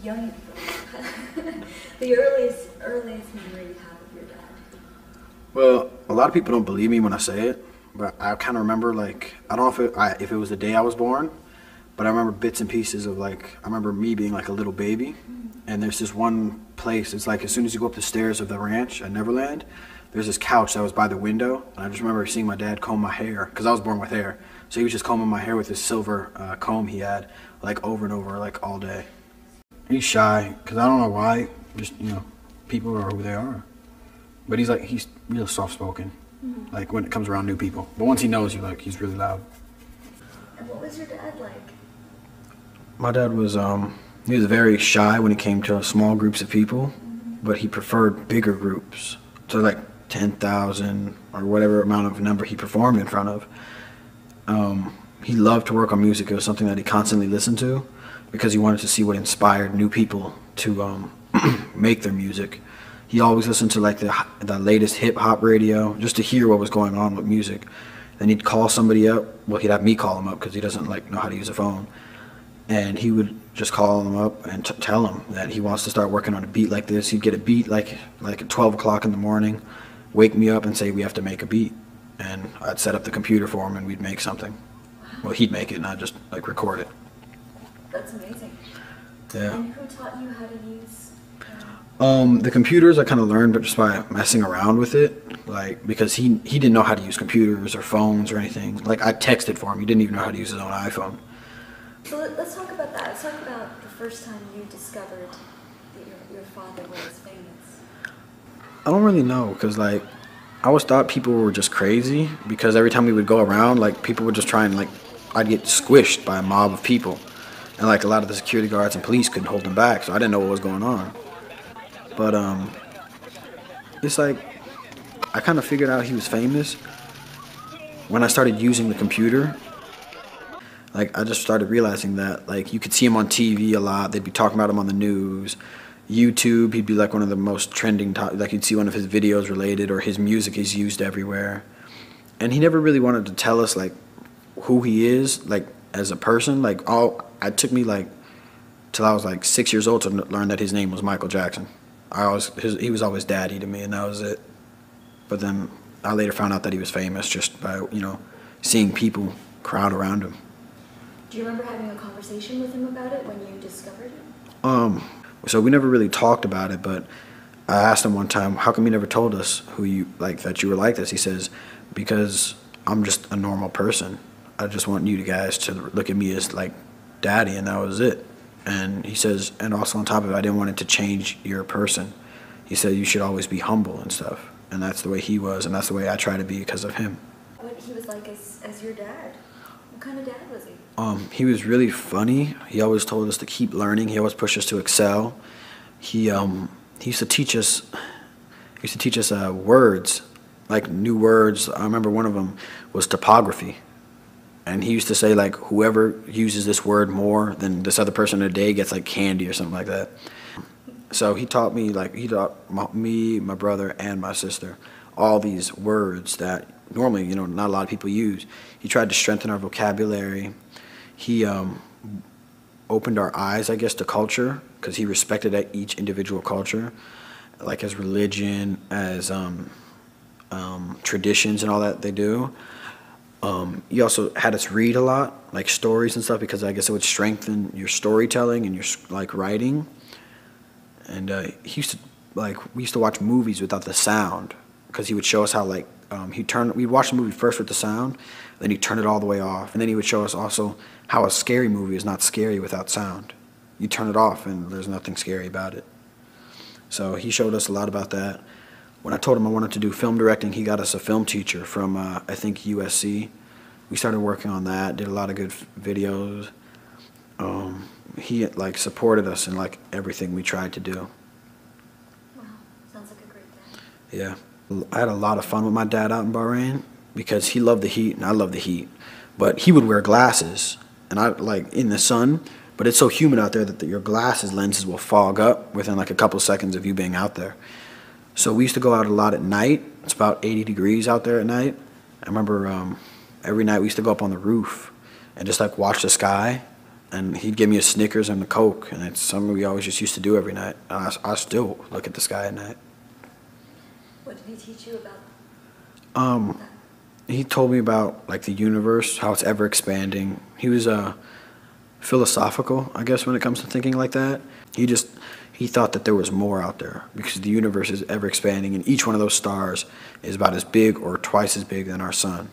young, the earliest memory you have of your dad? Well, a lot of people don't believe me when I say it, but I kind of remember, like, I don't know if it was the day I was born, but I remember bits and pieces of, like, I remember me being like a little baby, and there's this one place, it's like as soon as you go up the stairs of the ranch at Neverland, there's this couch that was by the window, and I just remember seeing my dad comb my hair, because I was born with hair, so he was just combing my hair with this silver comb he had, like, over and over, like, all day. He's shy, because I don't know why, just, you know, people are who they are. But he's real soft-spoken, like, when it comes around new people. But once he knows you, like, he's really loud. And what was your dad like? My dad was, he was very shy when it came to small groups of people, but he preferred bigger groups. So, like, 10,000 or whatever amount of number he performed in front of. He loved to work on music. It was something that he constantly listened to because he wanted to see what inspired new people to make their music. He always listened to, like, the latest hip-hop radio just to hear what was going on with music. Then he'd call somebody up. Well, he'd have me call him up because he doesn't, like, know how to use a phone. And he would just call them up and tell them that he wants to start working on a beat like this. He'd get a beat like at 12 o'clock in the morning, wake me up and say, we have to make a beat. And I'd set up the computer for him and we'd make something. Well, he'd make it and I'd just, like, record it. That's amazing. Yeah. And who taught you how to use? The computers I kind of learned, but just by messing around with it, like, because he didn't know how to use computers or phones or anything. Like, I texted for him. He didn't even know how to use his own iPhone. So let's talk about that. Let's talk about the first time you discovered that your father was famous. I don't really know, because, like, I always thought people were just crazy, because every time we would go around, like, people would just try and, like, I'd get squished by a mob of people. And, like, a lot of the security guards and police couldn't hold them back, so I didn't know what was going on. But, it's like, I kind of figured out he was famous when I started using the computer. Like, I just started realizing that, like, you could see him on TV a lot. They'd be talking about him on the news. YouTube, he'd be, like, one of the most trending, like, you'd see one of his videos related, or his music is used everywhere. And he never really wanted to tell us, like, who he is, like, as a person. Like, it took me, like, till I was, like, 6 years old to learn that his name was Michael Jackson. He was always daddy to me, and that was it. But then I later found out that he was famous just by, you know, seeing people crowd around him. Do you remember having a conversation with him about it when you discovered him? So we never really talked about it, but I asked him one time, how come you never told us that you were like this? He says, because I'm just a normal person. I just want you guys to look at me as, like, daddy, and that was it. And he says, and also on top of it, I didn't want it to change your person. He said you should always be humble and stuff. And that's the way he was, and that's the way I try to be because of him. What he was like as your dad? What kind of dad was he? He was really funny. He always told us to keep learning. He always pushed us to excel. He used to teach us words, like new words. I remember one of them was topography. And he used to say, like, whoever uses this word more than this other person in a day gets, like, candy or something like that. So he taught me, like, he taught me, my brother, and my sister all these words that normally, you know, not a lot of people use. He tried to strengthen our vocabulary. He opened our eyes, I guess, to culture, because he respected each individual culture, like as religion, as traditions and all that they do. He also had us read a lot, like stories and stuff, because I guess it would strengthen your storytelling and your, like, writing. And we used to watch movies without the sound, because he would show us how, like, we'd watch the movie first with the sound, then he'd turn it all the way off, and then he would show us also how a scary movie is not scary without sound. You turn it off and there's nothing scary about it. So he showed us a lot about that. When I told him I wanted to do film directing, he got us a film teacher from, I think, USC. We started working on that, did a lot of good videos. He, like, supported us in, like, everything we tried to do. Wow, sounds like a great dad. Yeah. I had a lot of fun with my dad out in Bahrain because he loved the heat and I love the heat. But he would wear glasses, and I, like, in the sun, but it's so humid out there that your glasses lenses will fog up within, like, a couple seconds of you being out there. So we used to go out a lot at night. It's about 80 degrees out there at night. I remember every night we used to go up on the roof and just, like, watch the sky and he'd give me a Snickers and a Coke, and it's something we always just used to do every night. And I still look at the sky at night. What did he teach you about that? He told me about like the universe, how it's ever expanding. He was philosophical, I guess, when it comes to thinking like that. He thought that there was more out there because the universe is ever expanding, and each one of those stars is about as big or twice as big than our sun.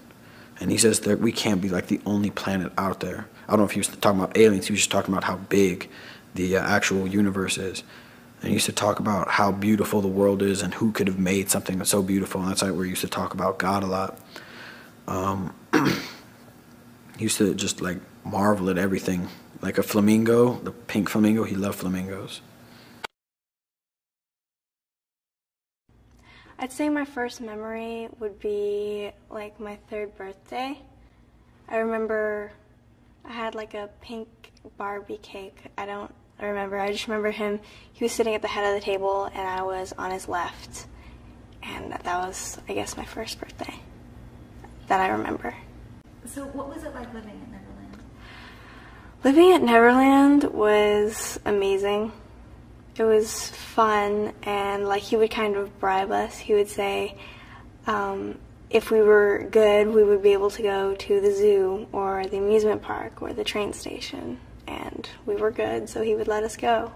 And he says that we can't be like the only planet out there. I don't know if he was talking about aliens. He was just talking about how big the actual universe is. And he used to talk about how beautiful the world is and who could have made something that's so beautiful. And that's like where he used to talk about God a lot. He used to just like marvel at everything. Like a flamingo, the pink flamingo, he loved flamingos. I'd say my first memory would be like my 3rd birthday. I remember I had like a pink Barbie cake. I just remember he was sitting at the head of the table and I was on his left. And that was, I guess, my first birthday that I remember. So what was it like living in Neverland? Living at Neverland was amazing. It was fun, and like he would kind of bribe us. He would say if we were good, we would be able to go to the zoo or the amusement park or the train station, and we were good, so he would let us go,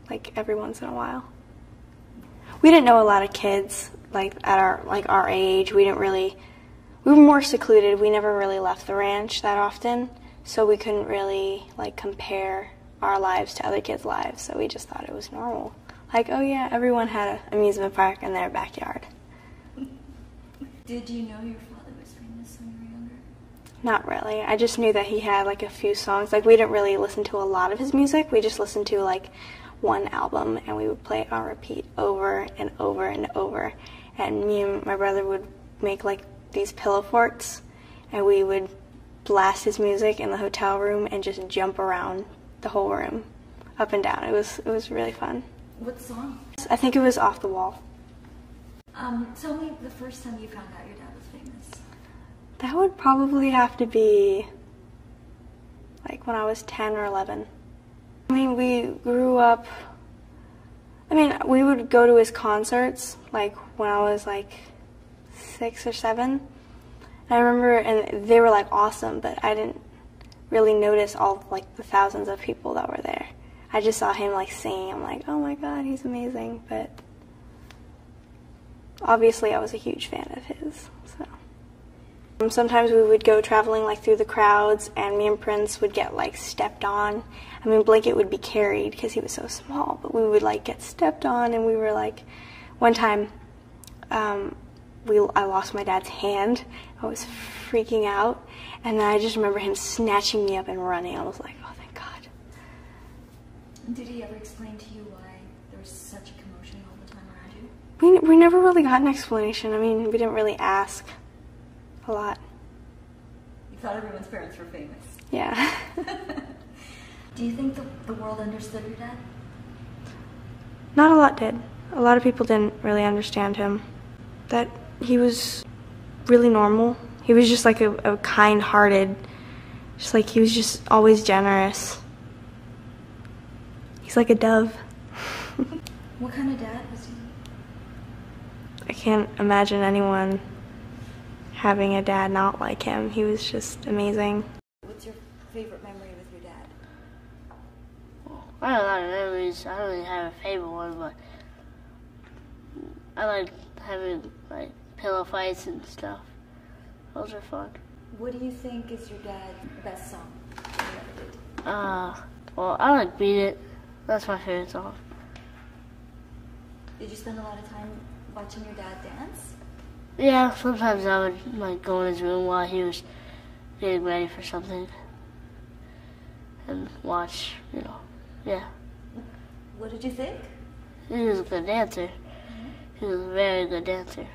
like every once in a while. We didn't know a lot of kids like at our age. We were more secluded. We never really left the ranch that often, so we couldn't really like compare our lives to other kids' lives, so we just thought it was normal. Like, oh yeah, everyone had an amusement park in their backyard. Did you know your father was famous when you were younger? Not really. I just knew that he had like a few songs. Like, we didn't really listen to a lot of his music. We just listened to like one album, and we would play it on repeat over and over and over. And me and my brother would make like these pillow forts, and we would blast his music in the hotel room and just jump around the whole room, up and down. It was really fun. What song? I think it was Off the Wall. Tell me the first time you found out your dad was famous. That would probably have to be like when I was 10 or 11. I mean, we grew up, we would go to his concerts like when I was like 6 or 7. And I remember, and they were like awesome, but I didn't really notice all like the thousands of people that were there. I just saw him like singing. I'm like, oh my god, he's amazing. But obviously I was a huge fan of his. So sometimes we would go traveling like through the crowds, and me and Prince would get like stepped on. Blanket would be carried because he was so small, but we would like get stepped on, and we were like, one time I lost my dad's hand. I was freaking out, and then I just remember him snatching me up and running. I was like, oh, thank God. Did he ever explain to you why there was such a commotion all the time around you? We never really got an explanation. We didn't really ask a lot. You thought everyone's parents were famous. Yeah. Do you think the world understood your dad? Not a lot did. A lot of people didn't really understand him. That he was really normal. He was just like a kind-hearted, just like he was just always generous. He's like a dove. What kind of dad was he? I can't imagine anyone having a dad not like him. He was just amazing. What's your favorite memory with your dad? I have a lot of memories. I don't really have a favorite one, but I like having like pillow fights and stuff. Those are fun. What do you think is your dad's best song you ever did? Well, I like Beat It. That's my favorite song. Did you spend a lot of time watching your dad dance? Yeah, sometimes I would like go in his room while he was getting ready for something and watch, yeah. What did you think? He was a good dancer. He was a very good dancer.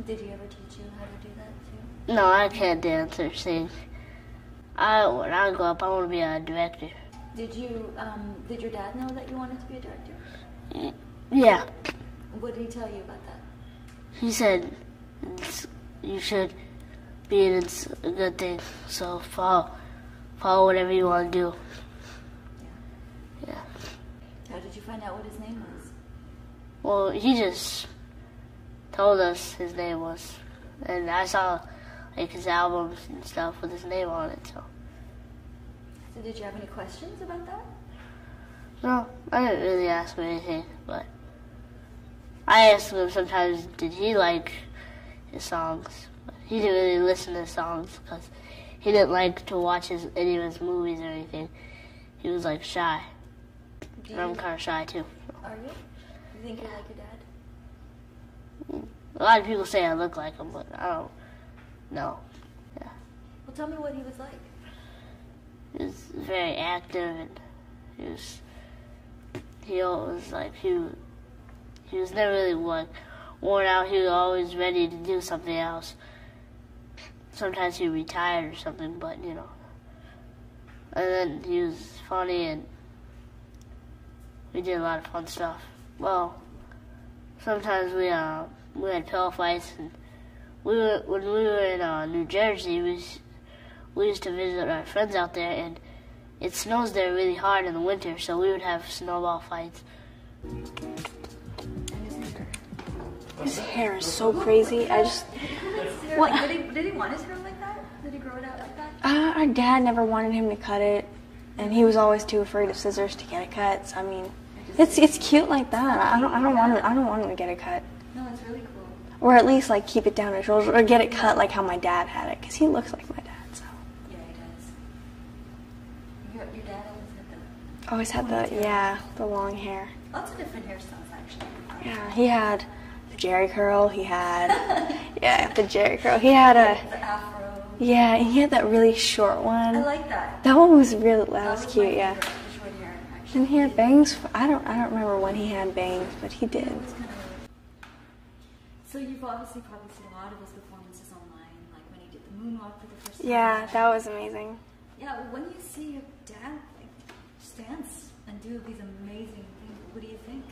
Did he ever teach you how to do that too? No, I can't dance or sing. When I grow up, I want to be a director. Did your dad know that you wanted to be a director? Yeah. What did he tell you about that? He said you should be in a good thing, so follow follow whatever you want to do. Yeah. How did you find out what his name was? Well, he just told us his name was, and I saw like his albums and stuff with his name on it. So Did you have any questions about that? no, I didn't really ask him anything, but I asked him sometimes, did he like his songs? But he didn't really listen to songs because he didn't like to watch any of his movies or anything. He was like shy. And I'm kind of shy too. Are you? You think you're like your dad? A lot of people say I look like him, but I don't know. Yeah. Well, tell me what he was like. He was very active, and he always like he was never really worn out. He was always ready to do something else. Sometimes he retired or something, but you know. And then he was funny, and we did a lot of fun stuff. Well, sometimes we had pillow fights, and when we were in New Jersey, we used to visit our friends out there, and it snows there really hard in the winter, so we would have snowball fights. His hair is so crazy. What? Did he want his hair like that? Did he grow it out like that? Our dad never wanted him to cut it, and he was always too afraid of scissors to get it cut. So, I mean, it's cute like that. I don't want him to get it cut, No, it's really cool. or at least like keep it down his shoulders, or get it cut like how my dad had it, because he looks like my dad. So Yeah, he does. Your dad always had the long hair. lots of different hairstyles, actually. Yeah, he had the Jerry curl. He had the Jerry curl. He had a The afro. yeah. He had that really short one. I like that. That one was cute. My Yeah. favorite, the short hair, actually. And he had bangs. I don't remember when he had bangs, but he did. It's kind of. So you've obviously probably seen a lot of his performances online, like when he did the moonwalk for the first time. Yeah, that was amazing. Yeah, when you see your dad like dance and do these amazing things, what do you think?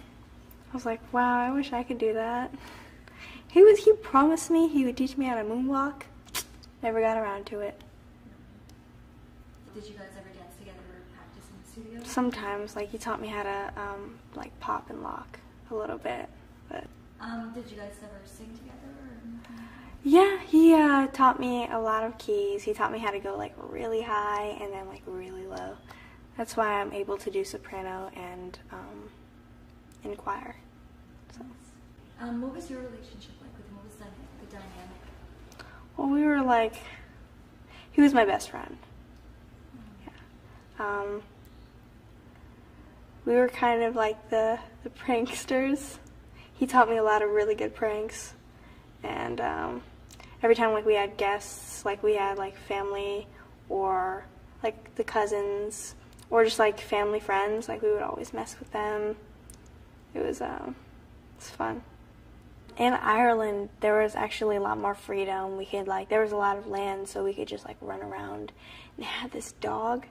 I was like, wow, I wish I could do that. He promised me he would teach me how to moonwalk. Never got around to it. Did you guys ever dance together or practice in the studio? Sometimes, like he taught me how to like pop and lock a little bit, but Did you guys ever sing together or anything? yeah, he taught me a lot of keys. He taught me how to go like really high and then like really low. That's why I'm able to do soprano and in choir. So. What was your relationship like with him? What was the dynamic? Well, we were like, he was my best friend. Yeah. We were kind of like the pranksters. He taught me a lot of really good pranks, and every time like we had guests, like we had like family or like the cousins or just like family friends, like we would always mess with them. It was fun. In Ireland, there was actually a lot more freedom. We could there was a lot of land, so we could just like run around. And they had this dog.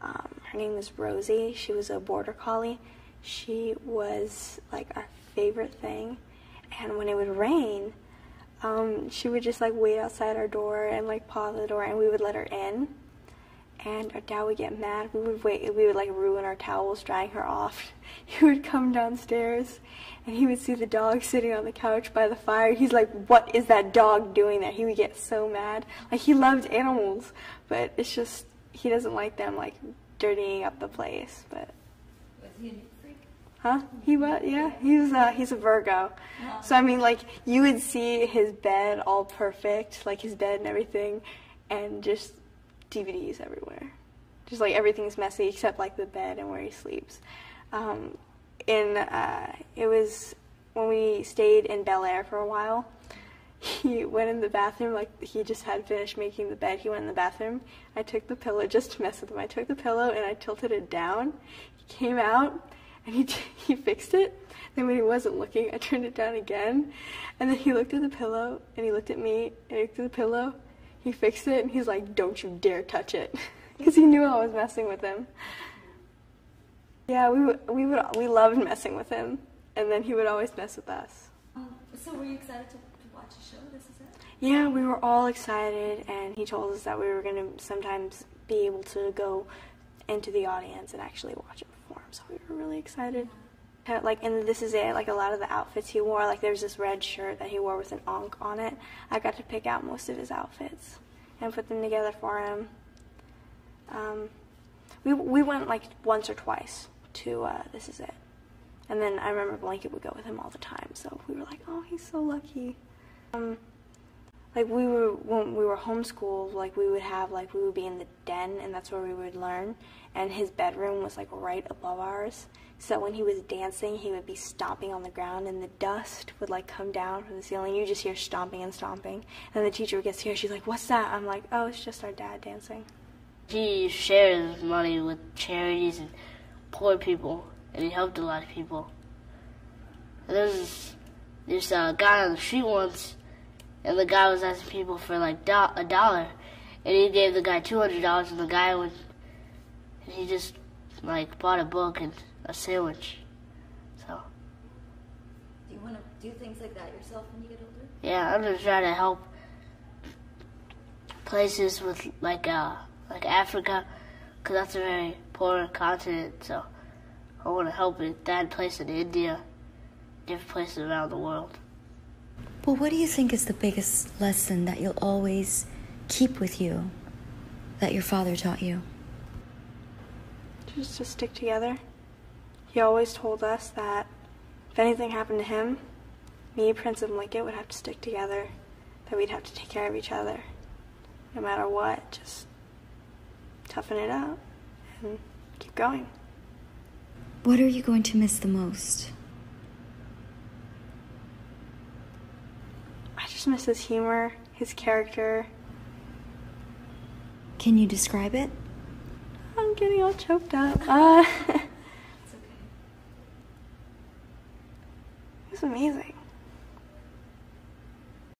Her name was Rosie. She was a border collie. She was like our favorite thing. And when it would rain, she would just like wait outside our door and like paw the door, and we would let her in. And our dad would get mad. We would like ruin our towels drying her off. He would come downstairs and he would see the dog sitting on the couch by the fire. He's like, what is that dog doing there? He would get so mad. Like, he loved animals, but it's just, he doesn't like them like dirtying up the place. But Was he a neat freak? huh? He was, yeah. He's a Virgo. So I mean, like, you would see his bed all perfect, like his bed and everything, and just DVDs everywhere. Just like everything's messy except like the bed and where he sleeps. It was when we stayed in Bel Air for a while. He went in the bathroom, like he just had finished making the bed. He went in the bathroom. I took the pillow just to mess with him. I took the pillow and I tilted it down. He came out and he fixed it. Then when he wasn't looking, I turned it down again. And then he looked at the pillow and he looked at me and he looked at the pillow. He fixed it and he's like, don't you dare touch it. Because he knew I was messing with him. Yeah, we loved messing with him. And then he would always mess with us. So were you excited to watch the show? This is it? Yeah, we were all excited, and he told us that we were going to sometimes be able to go into the audience and actually watch it perform. So we were really excited. Like, and this is it, like a lot of the outfits he wore, like there's this red shirt that he wore with an ankh on it. I got to pick out most of his outfits and put them together for him. We went like once or twice to This Is It. And then I remember Blanket would go with him all the time, so we were like, oh, he's so lucky. Like when we were homeschooled, like we would be in the den, and that's where we would learn, and his bedroom was like right above ours. So when he was dancing, he would be stomping on the ground, and the dust would like come down from the ceiling. You just hear stomping and stomping, and the teacher gets here. She's like, "What's that?" I'm like, "Oh, it's just our dad dancing." He shared his money with charities and poor people, and he helped a lot of people. And there was this guy on the street once, and the guy was asking people for like $1, and he gave the guy $200, and the guy went, and he just like bought a book and a sandwich. So. Do you want to do things like that yourself when you get older? Yeah, I'm gonna try to help places with like Africa, because that's a very poor continent. So I want to help it. That place in India, different places around the world. Well, what do you think is the biggest lesson that you'll always keep with you that your father taught you? Just to stick together. He always told us that if anything happened to him, me, Prince, and Blanket would have to stick together, that we'd have to take care of each other. No matter what, just toughen it out and keep going. What are you going to miss the most? I just miss his humor, his character. Can you describe it? I'm getting all choked up. It's okay. It was amazing.